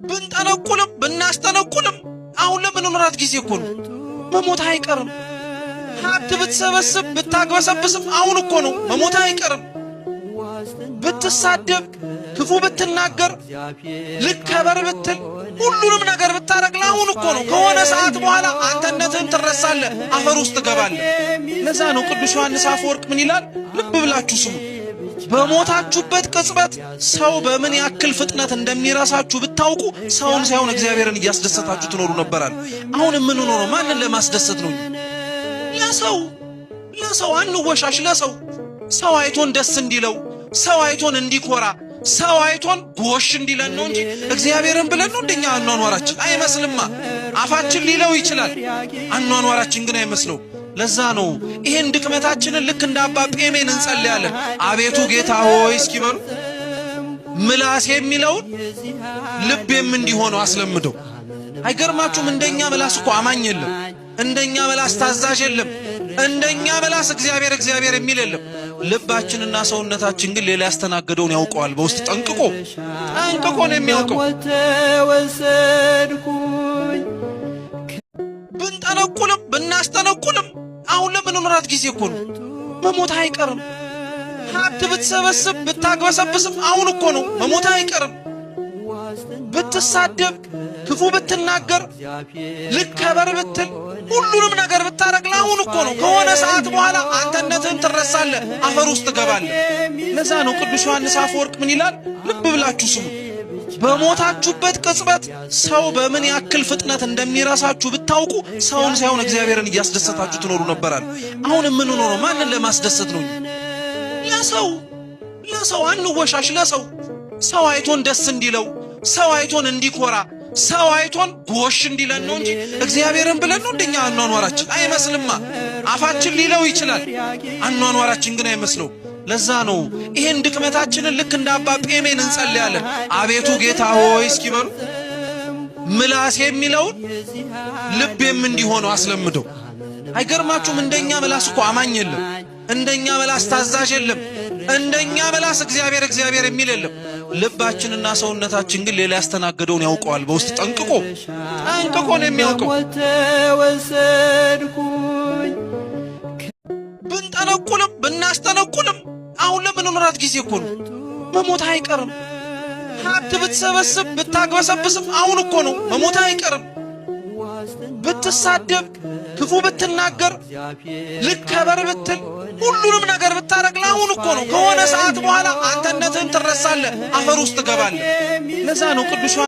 ብንጠነቁልም ብናስተነቁልም አሁን ለምንኖራት ጊዜ እኮ ነው። መሞት አይቀርም። ሀብት ብትሰበስብ ብታግበሰብስም አሁን እኮ ነው። መሞት አይቀርም። ብትሳደብ ክፉ ብትናገር ልከበር ብትል ሁሉንም ነገር ብታረግ አሁን እኮ ነው። ከሆነ ሰዓት በኋላ አንተነትህን ትረሳለህ፣ አፈር ውስጥ ትገባለህ። ለዛ ነው ቅዱስ ዮሐንስ አፈወርቅ ምን ይላል? ልብ ብላችሁ ስሙ። በሞታችሁበት ቅጽበት ሰው በምን ያክል ፍጥነት እንደሚረሳችሁ ብታውቁ ሰውን ሳይሆን እግዚአብሔርን እያስደሰታችሁ ትኖሩ ነበራል። አሁን የምንኖረው ማንን ለማስደሰት ነው? ለሰው አንወሻሽ። ለሰው ሰው አይቶን ደስ እንዲለው፣ ሰው አይቶን እንዲኮራ፣ ሰው አይቶን ጎሽ እንዲለን ነው እንጂ እግዚአብሔርን ብለን ነው እንደኛ አኗኗራችን አይመስልማ። አፋችን ሊለው ይችላል፣ አኗኗራችን ግን አይመስለው። ለዛ ነው ይሄን ድክመታችንን ልክ እንደ አባ ጴሜን እንጸልያለን። አቤቱ ጌታ ሆይ እስኪበሉ ምላስ የሚለውን ልቤም እንዲሆነው አስለምደው። አይገርማችሁም? እንደኛ ምላስ እኮ አማኝ የለም፣ እንደኛ ምላስ ታዛዥ የለም፣ እንደኛ ምላስ እግዚአብሔር የሚል የለም። ልባችንና ሰውነታችን ግን ሌላ ያስተናገደውን ያውቀዋል። በውስጥ ጠንቅቆ ነው የሚያውቀው። ብንጠነቁልም ብናስተነቁልም አሁን ለምንኖራት ጊዜ እኮ ነው። መሞት አይቀርም። ሀብት ብትሰበስብ ብታግበሰብስም አሁን እኮ ነው። መሞት አይቀርም። ብትሳደብ ክፉ ብትናገር ልከበር ብትል ሁሉንም ነገር ብታረግ አሁን እኮ ነው። ከሆነ ሰዓት በኋላ አንተነትህን ትረሳለህ፣ አፈር ውስጥ ትገባለህ። ለዛ ነው ቅዱስ ዮሐንስ አፈወርቅ ምን ይላል? ልብ ብላችሁ ስሙ። በሞታችሁበት ቅጽበት ሰው በምን ያክል ፍጥነት እንደሚረሳችሁ ብታውቁ ሰውን ሳይሆን እግዚአብሔርን እያስደሰታችሁ ትኖሩ ነበራል። አሁን የምንኖረው ማንን ለማስደሰት ነው? ለሰው አንወሻሽ። ሰው አይቶን ደስ እንዲለው፣ ሰው አይቶን እንዲኮራ፣ ሰው አይቶን ጎሽ እንዲለን ነው እንጂ እግዚአብሔርን ብለን ነው እንደኛ አኗኗራችን አይመስልማ። አፋችን ሊለው ይችላል፣ አኗኗራችን ግን አይመስለው። ለዛ ነው ይሄን ድክመታችንን ልክ እንደ አባ ጴሜን እንጸልያለን። አቤቱ ጌታ ሆይ እስኪበሉ ምላስ የሚለውን ልቤም እንዲሆነው አስለምደው። አይገርማችሁም? እንደኛ ምላስ እኮ አማኝ የለም፣ እንደኛ ምላስ ታዛዥ የለም፣ እንደኛ ምላስ እግዚአብሔር የሚል የለም። ልባችንና ሰውነታችን ግን ሌላ ያስተናገደውን ያውቀዋል። በውስጥ ጠንቅቆ ነው የሚያውቀው። ብንጠነቁልም ብናስተነቁልም አሁን ለምንኖራት ጊዜ እኮ ነው። መሞት አይቀርም። ሀብት ብትሰበስብ ብታግበሰብስም አሁን እኮ ነው። መሞት አይቀርም። ብትሳደብ ክፉ ብትናገር ልከበር ብትል ሁሉንም ነገር ብታረግ አሁን እኮ ነው። ከሆነ ሰዓት በኋላ አንተነትህን ትረሳለህ፣ አፈር ውስጥ ትገባለህ። ለዛ ነው ቅዱስ